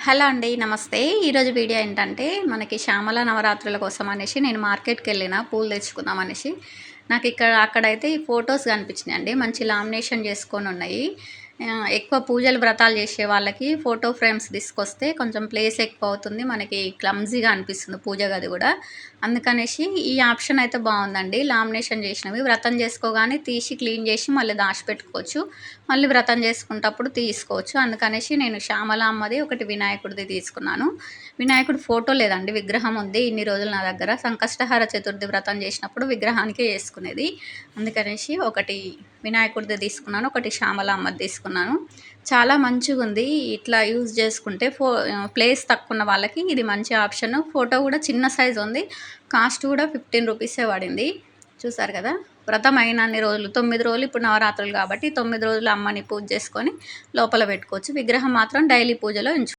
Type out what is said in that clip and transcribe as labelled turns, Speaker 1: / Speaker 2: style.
Speaker 1: Hello అండి. నమస్తే. ఈరోజు వీడియో ఏంటంటే, మనకి శ్యామల నవరాత్రుల కోసం అనేసి నేను మార్కెట్‌కెళ్ళిన పూలు తెచ్చుకుందాం అనేసి. అక్కడైతే ఈ ఫోటోస్ కనిపించినాయండి. మంచి లామినేషన్ చేసుకొనున్నాయి. ఎక్కువ పూజలు, వ్రతాలు చేసే వాళ్ళకి ఫోటో ఫ్రేమ్స్ తీసుకొస్తే కొంచెం ప్లేస్ ఎక్కువ అవుతుంది. మనకి క్లమ్జీగా అనిపిస్తుంది పూజ గది గూడా. అందుకనేసి ఈ ఆప్షన్ అయితే బావుందండి. లామినేషన్ చేసినవి వ్రతం చేసుకోగానే తీసి క్లీన్ చేసి మళ్ళీ దాచిపెట్టుకోవచ్చు. మళ్ళీ వ్రతం చేసుకుంటప్పుడు తీసుకోవచ్చు. అందుకనేసి నేను శ్యామల అమ్మది, ఒకటి వినాయకుడిది తీసుకున్నాను. వినాయకుడి ఫోటో లేదండి, విగ్రహం ఉంది. ఇన్ని రోజులు నా దగ్గర సంకష్టహార చతుర్థి వ్రతం చేసినప్పుడు విగ్రహానికే యేసుకునేది. అందుకనేసి ఒకటి వినాయకుడిది తీసుకున్నాను. ఒకటి శ్యామల అమ్మది తీసుకున్నాను. చాలా మంచిగుంది. ఇట్లా యూజ్ చేసుకుంటే ప్లేస్ తక్కువున్న వాళ్ళకి ఇది మంచి ఆప్షను. ఫోటో కూడా చిన్న సైజ్ ఉంది. కాస్ట్ కూడా 15 రూపీసే పడింది. చూసారు కదా! వ్రతం అయినన్ని రోజులు 9 రోజులు ఇప్పుడు నవరాత్రులు కాబట్టి 9 రోజులు అమ్మని పూజ చేసుకొని లోపల పెట్టుకోవచ్చు. విగ్రహం మాత్రం డైలీ పూజలో